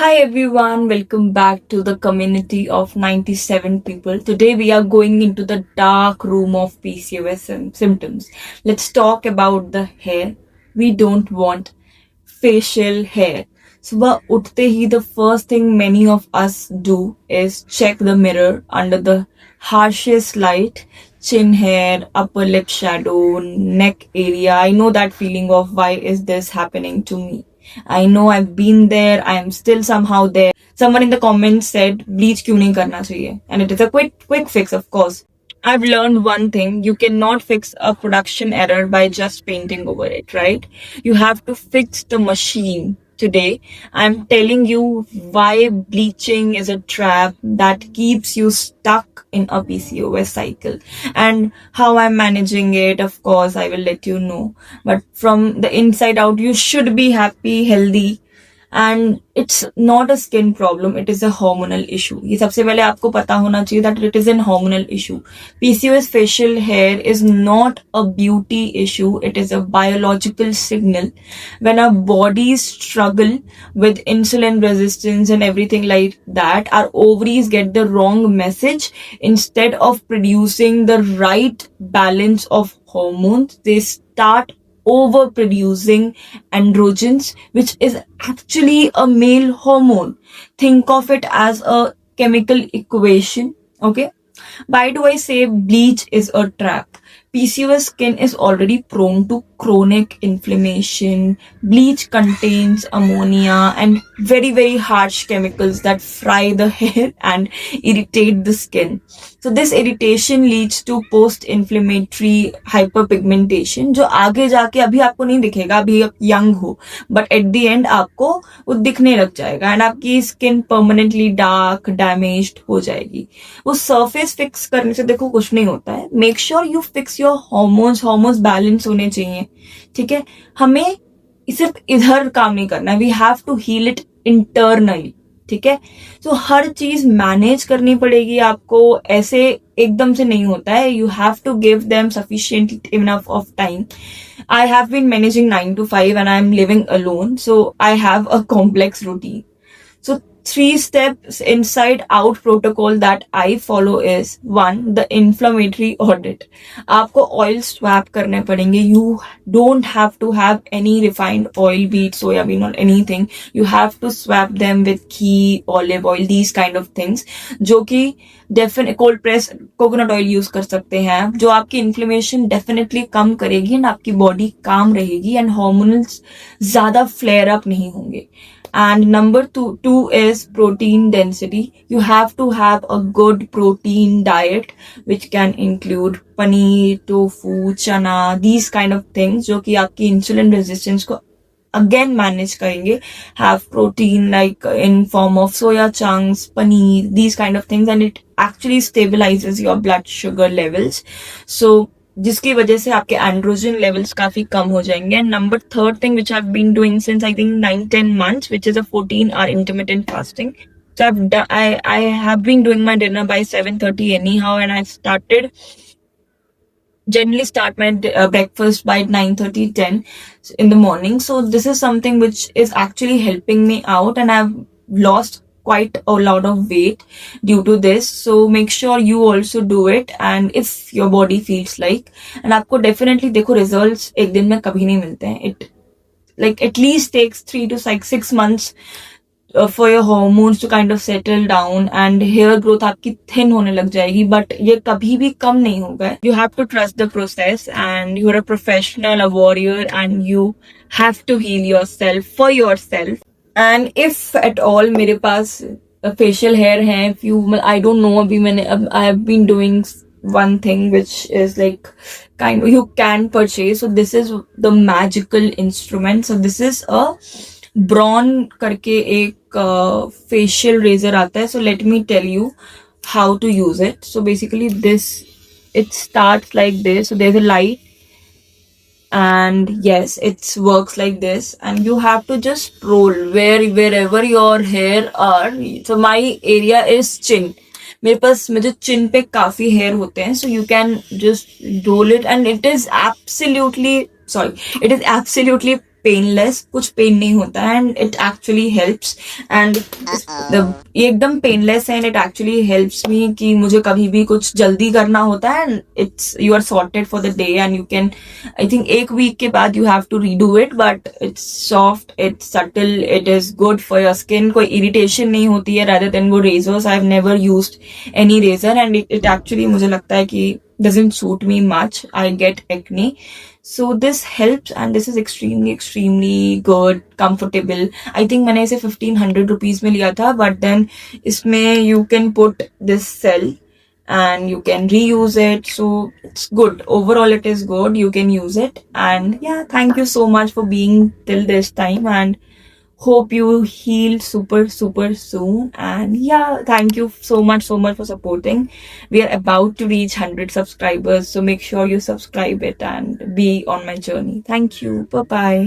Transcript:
Hi everyone, welcome back to the community of 97 people. Today we are going into the dark room of PCOS symptoms. Let's talk about the hair. We don't want facial hair. सुबह उठते ही the first thing many of us do is check the mirror under the harshest light. Chin hair, upper lip shadow, neck area. I know that feeling of why is this happening to me. I know I've been there. I am still somehow there. Someone in the comments said bleach क्यों नहीं करना चाहिए, and it is a quick fix, of course. I've learned one thing: you cannot fix a production error by just painting over it, right? You have to fix the machine. Today, I'm telling you why bleaching is a trap that keeps you stuck in a PCOS cycle, and how I'm managing it. Of course, I will let you know. But from the inside out, you should be happy, healthy, and it's not a skin problem, it is a hormonal issue. ये सबसे पहले आपको पता होना चाहिए that it is an hormonal issue. PCOS facial hair is not a beauty issue, it is a biological signal. When our bodies struggle with insulin resistance and everything like that, our ovaries get the wrong message. Instead of producing the right balance of hormones, they start overproducing androgens, which is actually a male hormone. Think of it as a chemical equation. Okay. Why do I say bleach is a trap? PCOS skin is already prone to chronic inflammation. Bleach contains ammonia and very harsh chemicals that fry the hair and irritate the skin. So this irritation leads to post-inflammatory hyperpigmentation, जो आगे जाके अभी आपको नहीं दिखेगा, अभी आप young हो, बट एट द एंड आपको वो दिखने लग जाएगा एंड आपकी स्किन परमानेंटली डार्क डैमेज्ड हो जाएगी. वो सरफेस फिक्स करने से देखो कुछ नहीं होता है. Make sure you fix your hormones balance होने चाहिए. ठीक है, हमें सिर्फ इधर काम नहीं करना है, we have to heal it internally. ठीक है, तो हर चीज मैनेज करनी पड़ेगी आपको, ऐसे एकदम से नहीं होता है. You have to give them sufficient enough of time. I have been managing 9 to 5 and I'm living alone, so I have a complex routine. So 3 steps inside out protocol that I follow is: 1, the inflammatory audit. आपको oil swap करने पड़ेंगे. You don't have to have any refined oil, be it soybean or anything. You have to swap them with ghee, olive oil, these kind of things, जो कि definite cold press coconut oil use कर सकते हैं, जो आपकी inflammation definitely come करेगी and आपकी body काम रहेगी एंड हॉर्मोनल्स ज्यादा फ्लेयर अप नहीं होंगे. And number two is protein density. You have to have a good protein diet, which can include paneer, tofu, chana, these kind of things, जो कि आपकी इंसुलिन रेजिस्टेंस को again manage करेंगे. Have protein like in form of soya chunks, paneer, these kind of things, and it actually stabilizes your blood sugar levels. So जिसकी वजह से आपके androgen levels काफी कम हो जाएंगे. And number third thing which I have been doing since I think 9-10 months, which is a 14-hour intermittent fasting. So I have been doing my dinner by 7:30 anyhow, and I generally start my breakfast by 9:30, 10 in the morning. So this is something which is actually helping me out, and I've lost quite a lot of weight due to this. So make sure you also do it, and if your body feels like, and आपको definitely देखो results एक दिन में कभी नहीं मिलते हैं. It like at least takes 3 to 6 months for your hormones to kind of settle down and hair growth आपकी thin होने लग जाएगी, but ये कभी भी कम नहीं होगा. You have to trust the process, and you're a professional, a warrior, and you have to heal yourself for yourself. And if at all मेरे पास facial hair है, I don't know, अभी मैंने I have been doing one thing which is like kind of you can purchase. So this is the magical instrument. So this is a Braun करके एक facial razor आता है. So let me tell you how to use it. So basically it starts like this. So there's a light, and yes, it works like this, and you have to just roll wherever your hair are. So my area is chin. मेरे चिन पे काफी hair होते हैं, so you can just roll it, and it is absolutely painless, कुछ pain नहीं होता है and it actually helps and ये एकदम पेनलेस है and it actually helps me कि मुझे कभी भी कुछ जल्दी करना होता है and it's you are sorted for the day and you can, I think एक वीक के बाद you have to redo it, but it's soft, it's subtle, it is good for your skin, कोई इरिटेशन नहीं होती है rather than वो razors. I have never used any razor and it actually मुझे लगता है कि doesn't suit me much. I get acne. So this helps and this is extremely good, comfortable. I think मैंने इसे 1500 rupees में लिया था, but then इसमें you can put this cell and you can reuse it. So it's good. Overall it is good. You can use it. And yeah, thank you so much for being till this time and hope you heal super soon. And yeah, thank you so much for supporting. We are about to reach 100 subscribers, so make sure you subscribe it and be on my journey. Thank you. Bye bye.